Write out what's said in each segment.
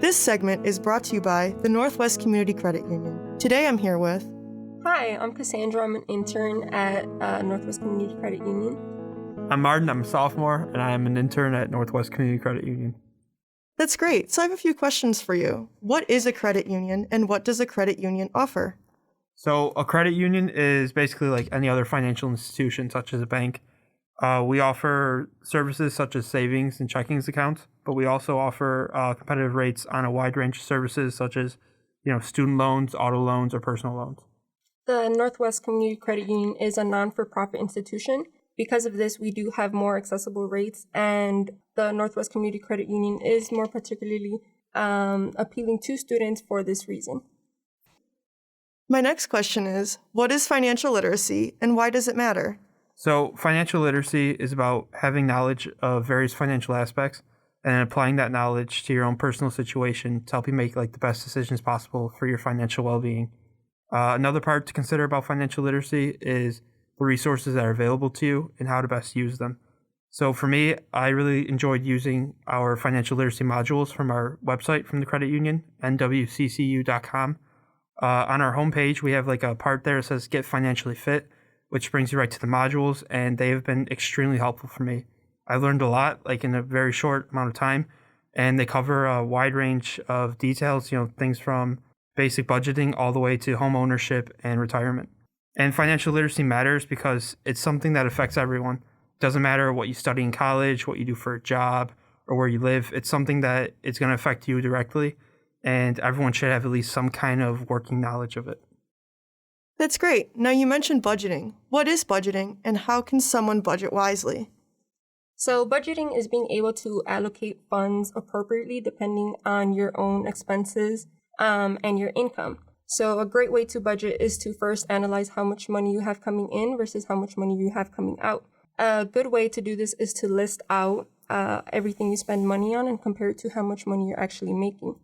This segment is brought to you by the Northwest Community Credit Union. Today I'm here with... Hi, I'm Cassandra. I'm an intern at Northwest Community Credit Union. I'm Martin. I'm a sophomore, and I'm an intern at Northwest Community Credit Union. That's great. So I have a few questions for you. What is a credit union, and what does a credit union offer? So a credit union is basically like any other financial institution, such as a bank. We offer services such as savings and checkings accounts, but we also offer competitive rates on a wide range of services such as, student loans, auto loans, or personal loans. The Northwest Community Credit Union is a non-for-profit institution. Because of this, we do have more accessible rates, and the Northwest Community Credit Union is more particularly appealing to students for this reason. My next question is, what is financial literacy, and why does it matter? So financial literacy is about having knowledge of various financial aspects and then applying that knowledge to your own personal situation to help you make the best decisions possible for your financial well-being. Another part to consider about financial literacy is the resources that are available to you and how to best use them. So for me, I really enjoyed using our financial literacy modules from our website from the credit union, NWCCU.com. On our homepage, we have a part there that says Get Financially Fit, which brings you right to the modules, and they have been extremely helpful for me. I learned a lot, in a very short amount of time, and they cover a wide range of details, things from basic budgeting all the way to home ownership and retirement. And financial literacy matters because it's something that affects everyone. It doesn't matter what you study in college, what you do for a job, or where you live. It's something that it's going to affect you directly, and everyone should have at least some kind of working knowledge of it. That's great. Now you mentioned budgeting. What is budgeting, and how can someone budget wisely? So budgeting is being able to allocate funds appropriately depending on your own expenses and your income. So a great way to budget is to first analyze how much money you have coming in versus how much money you have coming out. A good way to do this is to list out everything you spend money on and compare it to how much money you're actually making.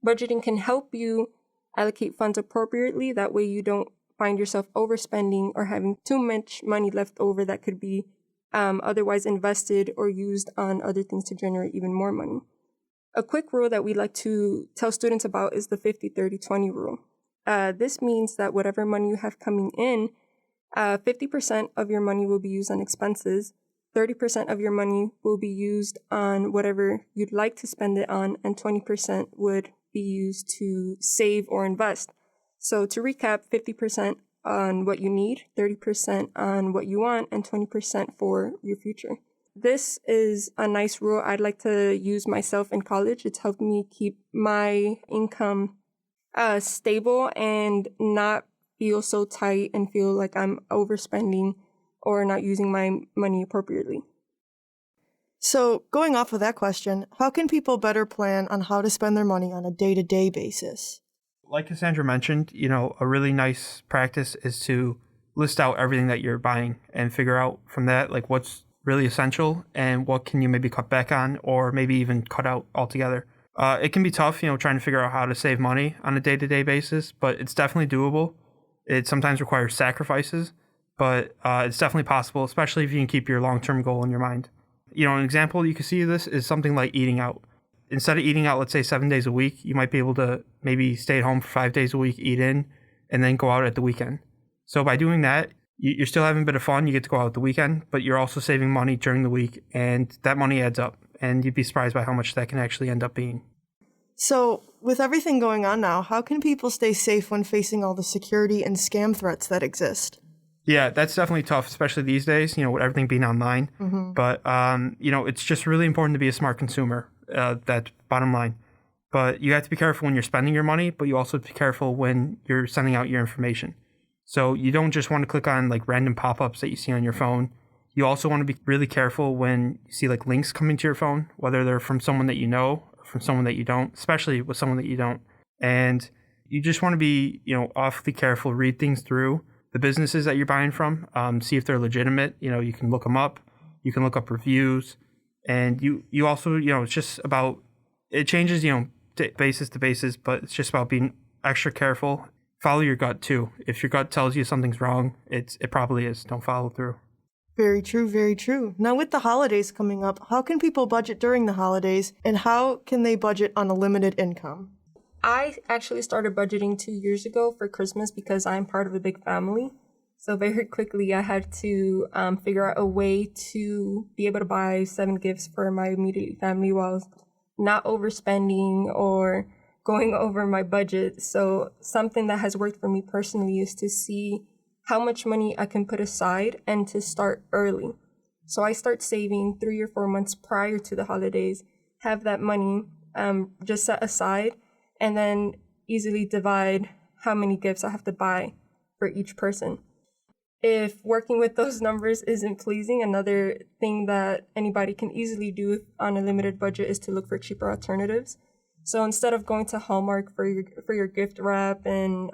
Budgeting can help you allocate funds appropriately. That way you don't find yourself overspending or having too much money left over that could be otherwise invested or used on other things to generate even more money. A quick rule that we like to tell students about is the 50-30-20 rule. This means that whatever money you have coming in, 50% of your money will be used on expenses, 30% of your money will be used on whatever you'd like to spend it on, and 20% would be used to save or invest. So to recap, 50% on what you need, 30% on what you want, and 20% for your future. This is a nice rule I'd like to use myself in college. It's helped me keep my income stable and not feel so tight and feel like I'm overspending or not using my money appropriately. So going off of that question, how can people better plan on how to spend their money on a day-to-day basis? Like Cassandra mentioned, a really nice practice is to list out everything that you're buying and figure out from that, what's really essential and what can you maybe cut back on or maybe even cut out altogether. It can be tough, trying to figure out how to save money on a day-to-day basis, but it's definitely doable. It sometimes requires sacrifices, but it's definitely possible, especially if you can keep your long-term goal in your mind. An example you can see of this is something like eating out. Instead of eating out, let's say 7 days a week, you might be able to maybe stay at home for 5 days a week, eat in, and then go out at the weekend. So by doing that, you're still having a bit of fun. You get to go out at the weekend, but you're also saving money during the week, and that money adds up. And you'd be surprised by how much that can actually end up being. So with everything going on now, how can people stay safe when facing all the security and scam threats that exist? Yeah, that's definitely tough, especially these days, with everything being online. Mm-hmm. But, it's just really important to be a smart consumer. That's bottom line. But you have to be careful when you're spending your money, but you also have to be careful when you're sending out your information. So you don't just want to click on random pop-ups that you see on your phone. You also want to be really careful when you see links coming to your phone, whether they're from someone that you know or from someone that you don't, especially with someone that you don't. And you just want to be, awfully careful, read things through the businesses that you're buying from, see if they're legitimate. You can look them up, you can look up reviews, and you also, it's just about, it changes, basis to basis, but it's just about being extra careful. Follow your gut too. If your gut tells you something's wrong, it probably is. Don't follow through. Very true, very true. Now, with the holidays coming up, how can people budget during the holidays, and how can they budget on a limited income? I actually started budgeting 2 years ago for Christmas because I'm part of a big family. So very quickly, I had to figure out a way to be able to buy 7 gifts for my immediate family while not overspending or going over my budget. So something that has worked for me personally is to see how much money I can put aside and to start early. So I start saving 3 or 4 months prior to the holidays, have that money just set aside, and then easily divide how many gifts I have to buy for each person. If working with those numbers isn't pleasing, another thing that anybody can easily do on a limited budget is to look for cheaper alternatives. So instead of going to Hallmark for your gift wrap and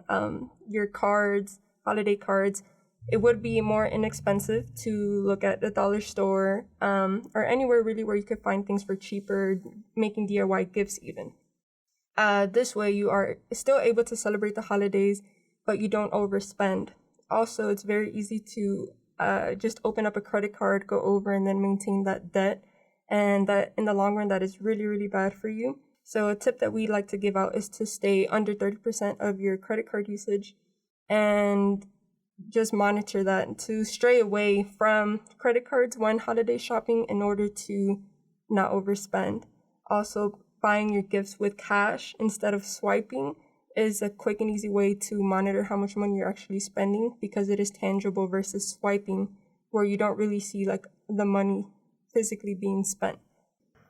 your cards, holiday cards, it would be more inexpensive to look at the dollar store or anywhere really where you could find things for cheaper, making DIY gifts even. This way you are still able to celebrate the holidays, but you don't overspend. Also, it's very easy to just open up a credit card, go over, and then maintain that debt. And that in the long run, that is really, really bad for you. So a tip that we like to give out is to stay under 30% of your credit card usage and just monitor that, to stray away from credit cards when holiday shopping in order to not overspend. Also, buying your gifts with cash instead of swiping is a quick and easy way to monitor how much money you're actually spending, because it is tangible versus swiping where you don't really see like the money physically being spent.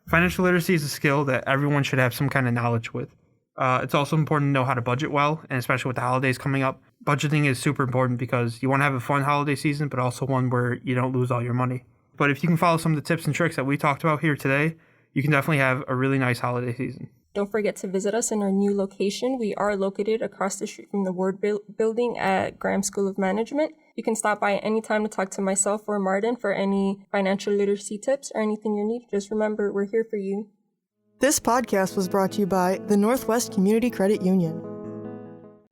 Financial literacy is a skill that everyone should have some kind of knowledge with. It's also important to know how to budget well, and especially with the holidays coming up. Budgeting is super important because you want to have a fun holiday season, but also one where you don't lose all your money. But if you can follow some of the tips and tricks that we talked about here today, you can definitely have a really nice holiday season. Don't forget to visit us in our new location. We are located across the street from the Ward Building at Graham School of Management. You can stop by anytime to talk to myself or Martin for any financial literacy tips or anything you need. Just remember, we're here for you. This podcast was brought to you by the Northwest Community Credit Union.